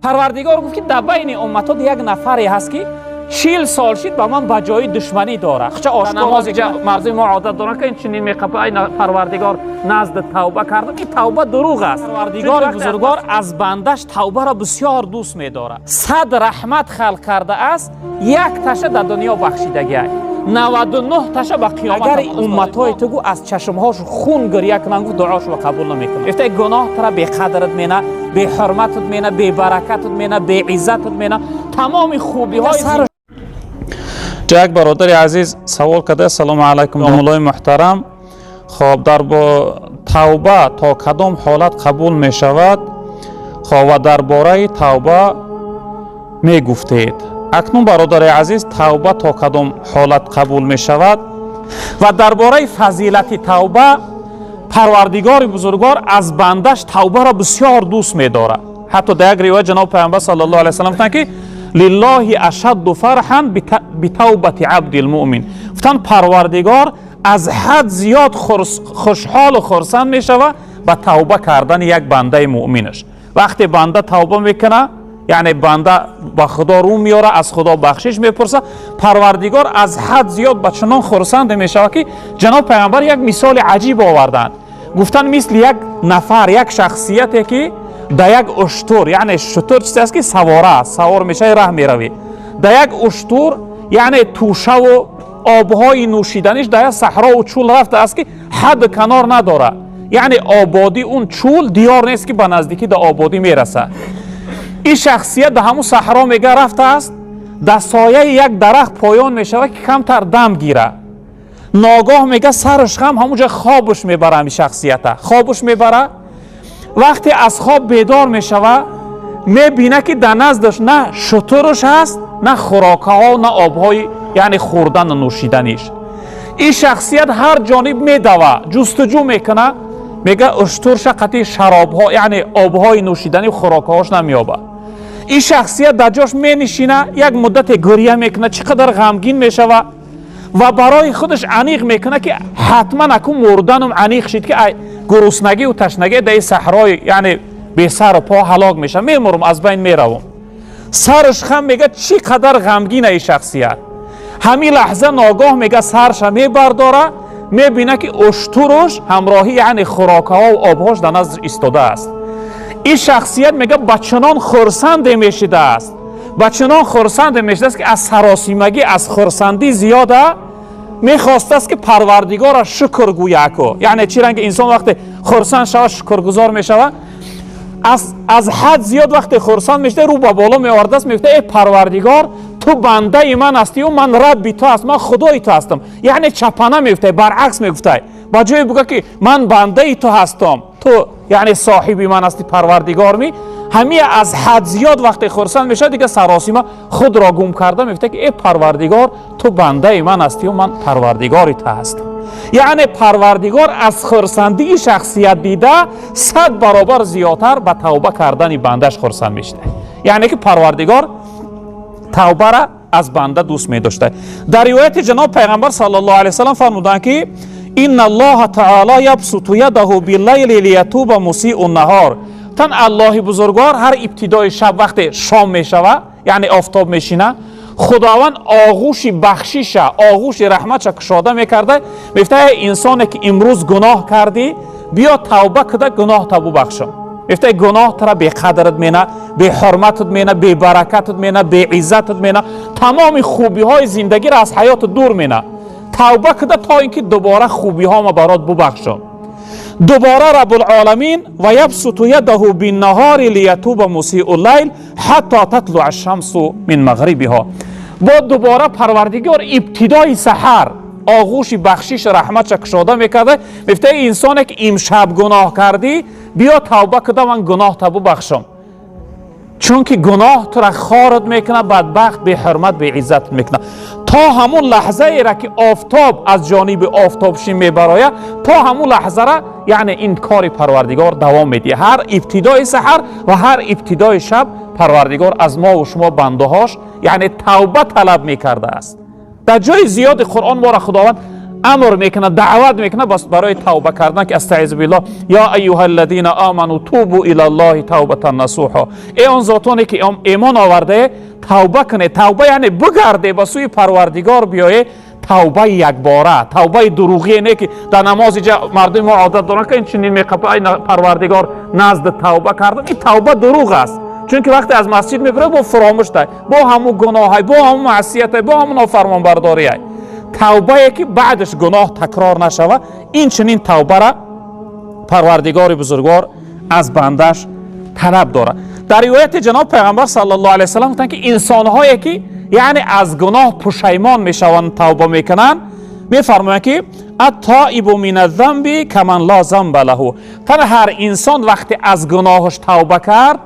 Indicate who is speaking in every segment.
Speaker 1: پروردگار گفت که در بین امتات یک نفری هست که 40 سال شد با من با جای دشمنی داره. چه نمازی که مرزی ما عادت داره که این چنین میقبه این پروردگار نزد توبه کرده که توبه دروغ است. پروردگار بزرگوار از بندش توبه را بسیار دوست می‌داره. 100 رحمت خلق کرده است، یک تاشه در دنیا بخشیدگی است، 99 تاشه با قیامت. اگر امتای تو گو از چشمهاش خون گریه کنن گفت دعاشو قبول نمیکنه. گفته گناه ترا بی قدرت مینه، بی حرمتت مینه، بی برکتت مینه، بی عزتت مینه، تمام خوبی های سر. یک برادر عزیز سوال کرده: سلام علیکم مولای محترم، خب در با توبه تا کدام حالت قبول می شود؟ خب و درباره توبه می گفتید. اکنون برادر عزیز توبه تا کدام حالت قبول می شود و درباره فضیلت توبه پروردگار بزرگوار از بندش توبه را بسیار دوست می داره. حتی در یک روایت جناب پیامبر صلی الله علیه و سلم گفتند که لله اشد فرحا بتوبه عبد المؤمن. گفتند پروردگار از حد زیاد خوشحال و خرسند می شود با توبه کردن یک بنده مؤمنش. وقتی بنده توبه میکنه یعنی بنده با خدا رو میاره، از خدا بخشش میپرسه، پروردگار از حد زیاد به چنان خرسند میشود که جناب پیامبر یک مثال عجیب آوردند. گفتن مثل یک نفر، یک شخصیتی که در یک اشتر، یعنی شتر چیزی است که سواره است، سوار میشه راه میروی، در یک اشتر یعنی توشه و آبهای نوشیدنیش در یک صحرا و چول رفته است که حد کنار نداره، یعنی آبادی اون چول دیار نیست که به نزدیکی در آبادی میرسه. این شخصیت در همون صحرا میگه رفته است، در سایه یک درخت پایان میشود که کمتر دم گیره. ناگاه میگه سرش خم همونجا خوابش میبره. این شخصیت خوابش میبره. وقتی از خواب بیدار میشود میبینه که در نزدش نه شترش هست، نه خوراکه ها، نه آبهای یعنی خوردن و نوشیدنیش. این شخصیت هر جانب میدوه، جستجو میکنه، میگه اشترش قطعی شراب ها یعنی آبهای نوشیدنی و خوراکه هاش نمیابه. این شخصیت در جاش مینشینه، یک مدت گریه میکنه، چقدر غمگین میشوه و برای خودش عنیق میکنه که حتما اکو مردنم عنیق شد که گرسنگی و تشنگی در صحرای یعنی بی سر و پا هلاک میشه، میمرم، از بین میروم. سرش خم میگه چقدر غمگینه این شخصیت. همین لحظه ناگاه میگه سرش میبرداره، میبینه که اشترش همراهی یعنی خوراکه ها و آبهاش در نظر ایستاده است. این شخصیت میگه بچنان خرسند میشده است، بچنان خرسند میشده است که از سراسیمگی از خرسندی زیاده میخواسته است که پروردگار را شکر گویا کو. یعنی چی رنگ انسان وقتی خرسند شود شکرگزار میشود، از حد زیاد وقتی خرسند میشده رو به بالا میآورده است، میگه ای پروردگار تو بنده من هستی و من رب تو هستم، من خدای تو هستم. یعنی چپانه میگفته، برعکس میگفته، با جای بگه که من بنده تو هستم، تو یعنی صاحبی من هستی پروردگار می، همه از حد زیاد وقتی خرسند میشه دیگه سراسیمه خود را گم کرده میگفته که ای پروردگار تو بنده من هستی و من پروردگار تو هستم. یعنی پروردگار از خرسندی شخصیت دیده 100 برابر زیادتر به توبه کردن بندش خرسند میشه. یعنی که پروردگار توبه را از بنده دوست می داشته. در روایت جناب پیغمبر صلی الله علیه و سلم فرمودند که ان الله تعالی یبسط یده باللیل لیتوب مسیء النهار. تن الله بزرگوار هر ابتدای شب وقت شام می شود یعنی آفتاب میشینه، خداوند آغوش بخشش، آغوش رحمت کشاده میکرده، میگفته انسانی که امروز گناه کردی بیا توبه کده گناه تبو بخشم. میگفته گناه ترا بی قدرت مینه، بی حرمتت مینه، بی برکتت مینه، بی عزتت مینه، تمام خوبی های زندگی را از حیات دور مینه. توبه کده تا اینکه دوباره خوبی ها ما برات ببخشم. دوباره رب العالمین و یبسط یده بالنهار لیتوب مسیء اللیل حتی تطلع الشمس من مغربها. با دوباره پروردگار ابتدای سحر آغوش بخشش رحمت کشاده میکرده، میگفته انسانی که امشب گناه کردی بیا توبه کده من گناه تبو بخشم، چون که گناه تو را خارت میکنه، بدبخت، به حرمت، به عزت میکنه. تا همون لحظه ای را که آفتاب از جانب آفتابشین میبراید تا همون لحظه را یعنی این کار پروردگار دوام میده. هر ابتدای سحر و هر ابتدای شب پروردگار از ما و شما بنده هاش یعنی توبه طلب میکرده است. در جای زیاد قرآن ما را خداوند امر میکنه، دعوت میکنه بس برای توبه کردن که استعیذ بالله یا ایها الذین آمنوا توبوا الی الله توبه نصوحا. ای اون ذاتانی که ایمان آورده توبه کنه. توبه یعنی بگرده به سوی پروردگار بیایه. توبه یک باره، توبه دروغی نه که در نماز مردم ما عادت دارن که این چنین میقفه این پروردگار نزد توبه کردن. این توبه دروغ است، چون که وقتی از مسجد میبره با فراموش ده، با همون گناه، با همون معصیت، با همون نافرمانبرداری. توبه که بعدش گناه تکرار نشوه، این چنین توبه را پروردگار بزرگوار از بندش طلب داره. در روایت جناب پیغمبر صلی الله علیه و سلم گفتن که انسان‌هایی که یعنی از گناه پشیمان میشوند توبه میکنن، میفرمایند که التائب من الذنب کمن لا ذنب له. تن هر انسان وقتی از گناهش توبه کرد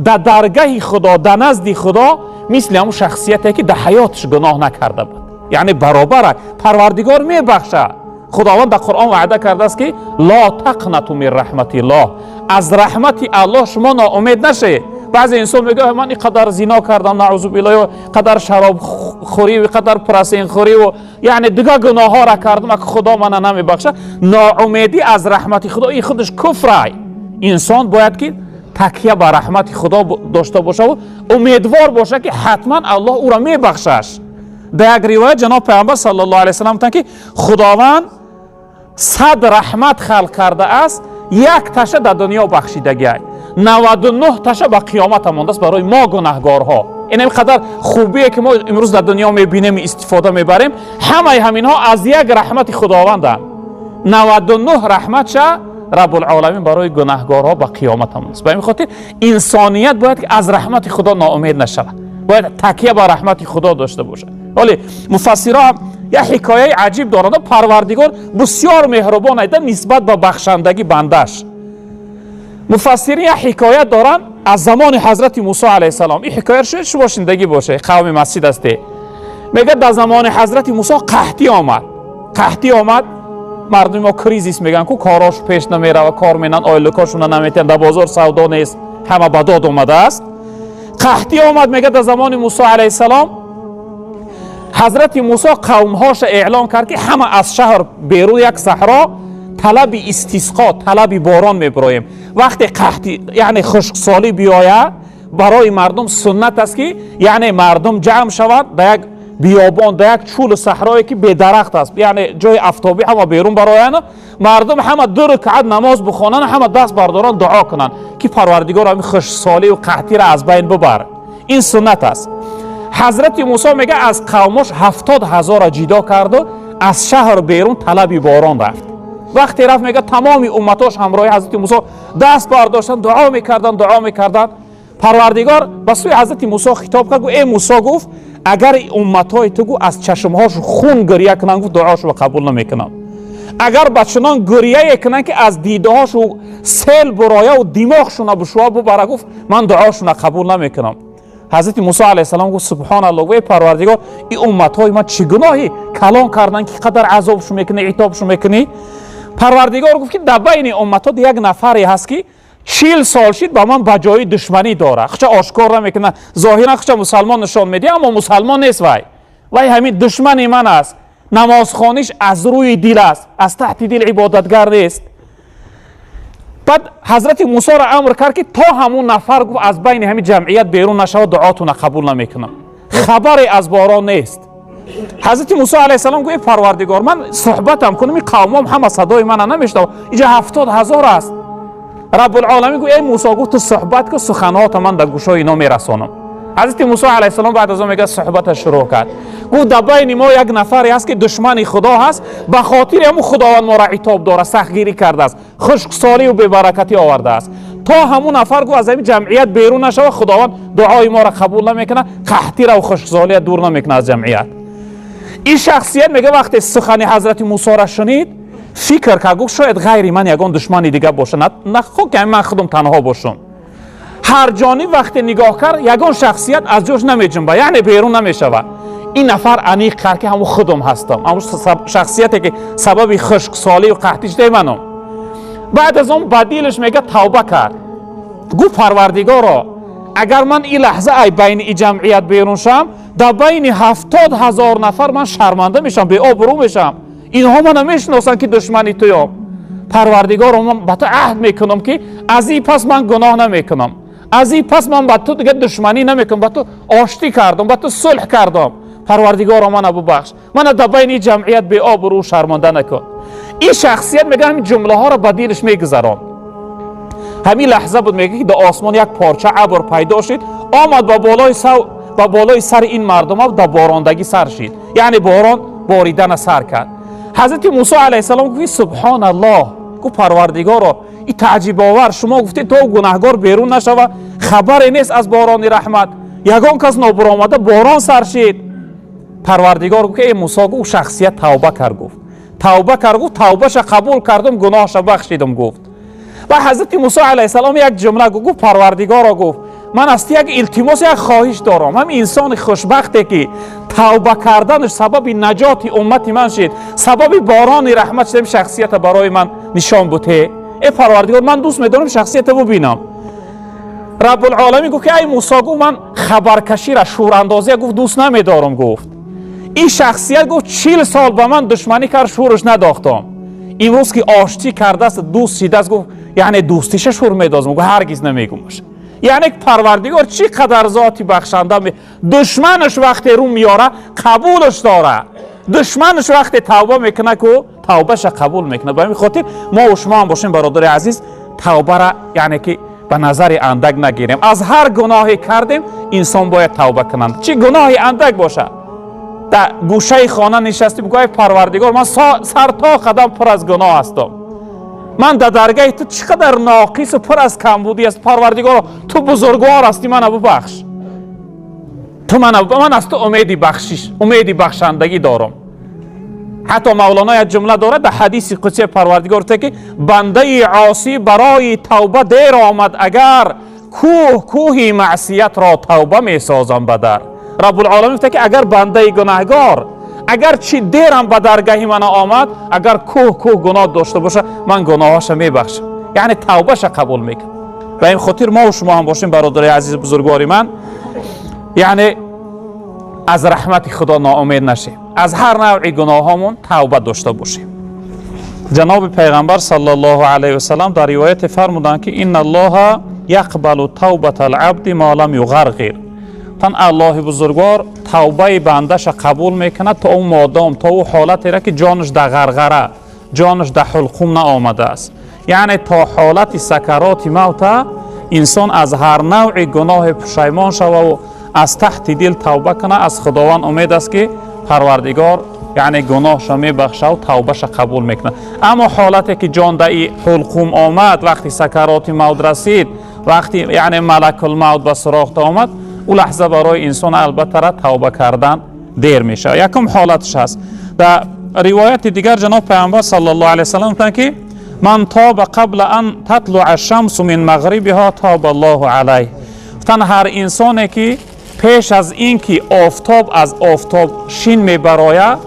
Speaker 1: در درگاه خدا، در نزد خدا مثل همون شخصیتی که در حیاتش گناه نکرده بود، یعنی برابر پروردگار میبخشه. خداوند در قرآن وعده کرده است که لا تقنطوا من رحمت الله، از رحمت الله شما ناامید نشه. بعضی انسان میگه من اینقدر زنا کردم نعوذ بالله، و قدر شراب خوری و قدر پرسین خوری و یعنی دیگه گناه ها را کردم که خدا من نمیبخشه. ناامیدی از رحمت خدا این خودش کفره. انسان باید که تکیه به رحمت خدا داشته باشه و امیدوار باشه که حتما الله او را میبخشش. در یک روایت جناب پیامبر صلی الله علیه و سلم گفتند که خداوند 100 رحمت خلق کرده است، یک تشه در دنیا بخشیدگی، 99 تشه به قیامت مانده است برای ما گناهگارها. این اینقدر خوبیه که ما امروز در دنیا میبینیم، استفاده میبریم، همه همینها از یک رحمت خداوندند. 99 رحمت شه رب العالمین برای گناهگارها به قیامت مانده است. به این خاطر انسانیت باید که از رحمت خدا ناامید نشود، باید تکیه به رحمت خدا داشته باشه. ولی مفسرها یه حکایه عجیب دارند. پروردگار بسیار مهربان است نسبت به بخشندگی بندش. مفسرین یه حکایت دارن از زمان حضرت موسی علیه السلام. این حکایه شما شنیدگی باشه، قوم مسجد است. میگه در زمان حضرت موسی قحطی آمد، مردم ما کریزیس میگن که کاراش پیش نمیره و کار مینن، آیلکاشون نمیتن، در بازار سودا نیست، همه به داد اومده است. قحطی آمد. میگه در زمان موسی علیه السلام حضرت موسی قومهاش اعلام کرد که همه از شهر بیرون یک صحرا طلب استسقا، طلب باران میبرایم. وقتی قحطی یعنی خشکسالی بیاید برای مردم سنت است که یعنی مردم جمع شود در یک بیابان، در یک چول صحرایی که بی درخت است، یعنی جای آفتابی همه بیرون براین، مردم همه 2 رکعت نماز بخوانن، همه دست بردارن دعا کنن که پروردگار همین خشکسالی و قحطی را از بین ببر. این سنت است. حضرت موسی میگه از قومش 70,000 جدا کرد و از شهر بیرون طلب باران رفت. وقتی رفت میگه تمام امتاش همراه حضرت موسی دست برداشتن دعا میکردن. پروردگار به سوی حضرت موسی خطاب کرد، ای موسی گفت اگر امتای تو از چشمهاش خون گریه کنن گفت دعاشو قبول نمیکنم. اگر بچنان گریه کنن که از دیدهاش و سیل برایه و دماغشون بشوا ببره گفت من دعاشون قبول نمیکنم. حضرت موسی علیه السلام گفت سبحان الله، و پروردگار این امتهای ما چه گناهی کلان کردن که قدر عذابشون میکنی، عتابشون میکنی. پروردگار گفت که در بین امتها یک نفری هست که 40 سال شد با من به جای دشمنی داره، خچه آشکار نمیکنه، ظاهرا خچه مسلمان نشان میده اما مسلمان نیست. وای همین دشمن من است. نمازخوانیش از روی دل است، از تحت دل عبادتگر نیست. بعد حضرت موسی را امر کرد که تا همون نفر گفت از بین همین جمعیت بیرون نشود دعاتون قبول نمیکنم. خبری از باران نیست. حضرت موسی علیه السلام گفت پروردگار من صحبتم کنم این قومم همه صدای من نمیشنوه، اینجا 70,000 است. رب العالمین گفت ای موسی گفت تو صحبت که سخنات من در گوشای اینا میرسانم. حضرت موسی علیه السلام بعد از اون میگه صحبت شروع کرد، گفت در بین ما یک نفری است که دشمن خدا هست، به خاطر همون خداوند ما را عتاب داره، سختگیری کرده است، خشکسالی و بی‌برکتی آورده است. تا همون نفر گفت از این جمعیت بیرون نشود خداوند دعای ما را قبول نمیکنه، قحطی را و خشکسالی دور نمیکنه از جمعیت. این شخصیت میگه وقتی سخن حضرت موسی را شنید فکر کرد، گفت شاید غیر من یگان دشمن دیگه باشه، نه خود که من خودم تنها باشم. هر جانب وقتی نگاه کرد یگان شخصیت از جوش نمیجنبه، یعنی بیرون نمیشود. این نفر انیق کرد که همون خودم هستم، همون شخصیتی که سبب خشکسالی و قحطی شده منم. بعد از اون بدیلش میگه توبه کرد، گفت پروردگارا اگر من این لحظه ای بین این جمعیت بیرون شم در بین 70,000 نفر من شرمنده میشم، بی آبرو میشم. اینها من نمیشناسن که دشمنی تویم. پروردگار من با تو عهد میکنم که از این پس من گناه نمیکنم، از این پس من با تو دیگه دشمنی نمیکنم، با تو آشتی کردم، با تو صلح کردم. پروردگار من ببخش، من در بین جمعیت بی آبرو شرمنده نکن. این شخصیت میگه همین جمله ها رو با دلش میگذران. همین لحظه بود میگه که در آسمان یک پارچه ابر پیدا شد، آمد با بالای سر این مردم ها در باراندگی سر شد، یعنی باران باریدن سر کرد. حضرت موسی علیه السلام گفت سبحان الله، گفت پروردگارا این تعجب آور، شما گفتید تو گناهگار بیرون نشوه، خبری نیست از باران رحمت، یگان کس نابرآمده باران سر شد. پروردگار گفت ای موسی، گفت شخصیت توبه کرد، گفت توبه کرد، گفت توبهش قبول کردم، گناهش بخشیدم. گفت و حضرت موسی علیه السلام یک جمله گفت پروردگارا، گفت من است یک التماس، یک خواهش دارم، هم انسان خوشبختی که توبه کردنش سبب نجات امت من شد، سبب باران رحمت شد، شخصیت برای من نشان بوده. ای پروردگار من دوست می‌دارم شخصیت رو ببینم. رب العالمین گفت که ای موسی، گفت من خبرکشی را، شوراندازی گفت دوست نمی‌دارم. گفت این شخصیت گفت 40 سال با من دشمنی کرد، شورش نداختم، امروز که آشتی کرده است، دوست شده است، گفت یعنی دوستیش شور می‌دازم، گفت هرگز نمیگمش. یعنی پروردگار چقدر ذاتی بخشنده، دشمنش وقتی رو میاره قبولش داره، دشمنش وقتی توبه میکنه که توبهش قبول میکنه. به همین خاطر ما و شما هم باشیم برادر عزیز، توبه را یعنی که به نظر اندک نگیریم. از هر گناهی کردیم انسان باید توبه کنند، چه گناهی اندک باشه. در گوشه خانه نشستیم بگوی پروردگار من سر تا قدم پر از گناه هستم، من در درگاه تو چقدر ناقص و پر از کمبودی است. پروردگار تو بزرگوار هستی، من ببخش، تو من از تو امیدی بخشش، امیدی بخشندگی دارم. حتی مولانا یک جمله داره در حدیث قدسی پروردگار که بنده عاصی برای توبه دیر آمد، اگر کوهی معصیت را توبه می سازم بدر. رب العالمین گفته که اگر بنده گناهگار اگر چی دیرم به درگاهی من آمد، اگر کوه گناه داشته باشه، من گناهاش میبخشم، یعنی توبهش قبول میکنم. و این خاطر ما و شما هم باشیم برادر عزیز بزرگواری من، یعنی از رحمت خدا ناامید نشیم، از هر نوع گناهامون توبه داشته باشیم. جناب پیغمبر صلی الله علیه و سلم در روایت فرمودند که ان الله یقبل توبه العبد ما لم یغرغر، تن الله بزرگوار توبه بندش قبول میکنه تا اون مادام، تا اون حالتی را که جانش در غرغره، جانش در حلقوم نآمده است، یعنی تا حالت سکرات موت انسان از هر نوع گناه پشیمان شوه و از تحت دل توبه کنه. از خداوند امید است که پروردگار یعنی گناهش میبخشه و توبهش قبول میکنه. اما حالتی که جان در حلقوم آمد، وقتی سکرات موت رسید، وقتی یعنی ملک الموت به سراغ آمد، او لحظه برای انسان البته را توبه کردن دیر میشه. یکم حالتش هست. در روایت دیگر جناب پیامبر صلی الله علیه و سلم گفتند که من تاب قبل ان تطلع الشمس من مغربها تاب الله علیه. گفتند هر انسانی که پیش از اینکه آفتاب از آفتاب شین میبراید،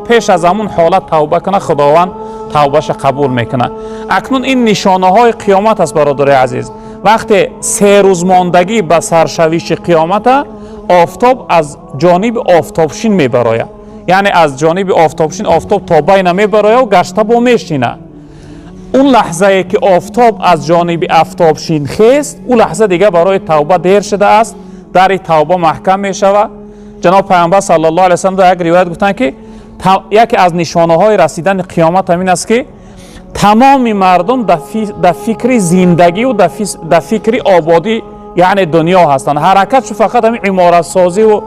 Speaker 1: پیش از همون حالت توبه کنه، خداوند توبهش قبول میکنه. اکنون این نشانه های قیامت است برادر عزیز. وقتی 3 روز ماندگی به سرشویش قیامت، آفتاب از جانب آفتابشین میبراید، یعنی از جانب آفتابشین آفتاب تا بین میبراید و گشته با میشینه. اون لحظه که آفتاب از جانب آفتابشین خیست، اون لحظه دیگه برای توبه دیر شده است، در توبه محکم میشود. جناب پیامبر صلی الله علیه و سلم در یک روایت گفتن که یکی از نشانه های رسیدن قیامت همین است که تمام مردم در فکر زندگی و در فکر آبادی یعنی دنیا هستند. حرکتش فقط همین عمارت سازی و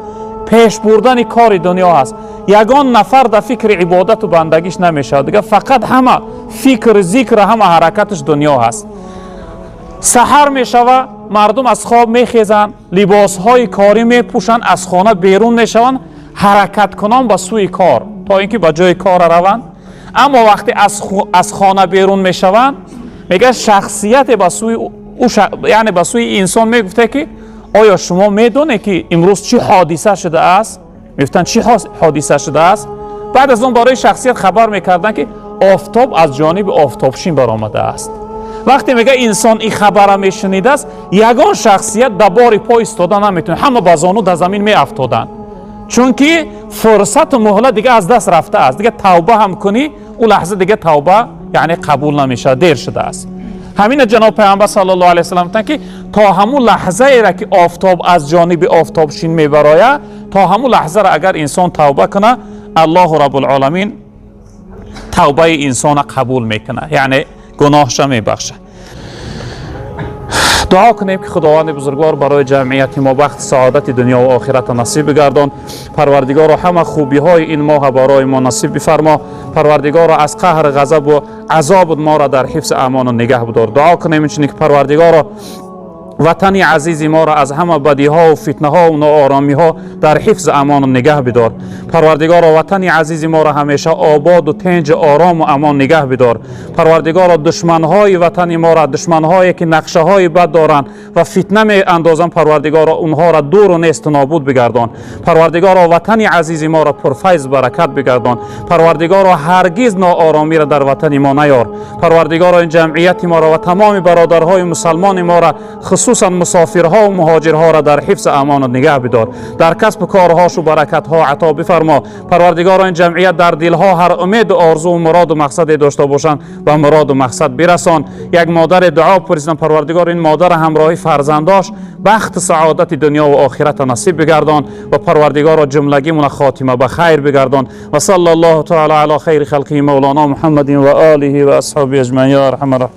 Speaker 1: پیش بردن کار دنیا هست. یگان نفر در فکر عبادت و بندگیش نمیشه دیگه، فقط همه فکر ذکر، همه حرکتش دنیا هست. سحر میشوه، مردم از خواب میخیزن، لباس های کاری میپوشن، از خانه بیرون میشون، حرکت کنن به سوی کار تا اینکه به جای کار روند. اما وقتی از خانه بیرون میشوند، میگه شخصیت به سوی یعنی به سوی انسان میگفته که آیا شما میدونه که امروز چی حادثه شده است؟ میگفتن چی حادثه شده است؟ بعد از اون برای شخصیت خبر میکردن که آفتاب از جانب آفتابشین برآمده است. وقتی میگه انسان این خبر میشنیده است، یگان شخصیت در بار پای ایستادن نمیتونه، همه با زانو در زمین میافتادن. چون که فرصت و مهلت دیگه از دست رفته است. دیگه توبه هم کنی اون لحظه دیگه توبه یعنی قبول نمیشه، دیر شده است. همین جناب پیامبر صلی الله علیه و سلم گفتن که تا همون لحظه ای را که آفتاب از جانب آفتابشین میبراید، تا همون لحظه را اگر انسان توبه کنه، الله رب العالمین توبه انسان قبول میکنه، یعنی گناهش میبخشه. دعا کنیم که خداوند بزرگوار برای جمعیت ما بخت سعادت دنیا و آخرت نصیب بگردان. پروردگار همه خوبی های این ماه برای ما نصیب بفرما. پروردگار از قهر غضب و عذاب ما را در حفظ امان و نگه بدار. دعا کنیم چنین که پروردگار وطن عزیز ما را از همه بدی ها و فتنه ها و ناآرامی ها در حفظ امان و نگه بدار. پروردگار وطن عزیز ما را همیشه آباد و تنج آرام و امان نگه بدار. پروردگار دشمن های وطن ما را، دشمن هایی که نقشه های بد دارند و فتنه می اندازند، پروردگار اونها را دور و نیست و نابود بگردان. پروردگار وطن عزیز ما را پرفیض برکت بگردان. پروردگار هرگز ناآرامی را در وطن ما نیار. پروردگار این جمعیت ما را و تمام برادرهای مسلمان ما را، خصوصا مسافرها و مهاجرها را در حفظ امان و نگه بدار. در کسب کارهاش و برکتها عطا بفرما. پروردگار این جمعیت در دلها هر امید و آرزو و مراد و مقصد داشته باشند و مراد و مقصد برسان. یک مادر دعا پرسیدن، پروردگار این مادر همراهی فرزنداش بخت سعادت دنیا و آخرت نصیب بگردان و پروردگار جملگی من خاتمه به خیر بگردان. و صلی الله تعالی علی خیر خلقه مولانا محمد و آله و اصحابه اجمعین. یا ارحم الراحمین.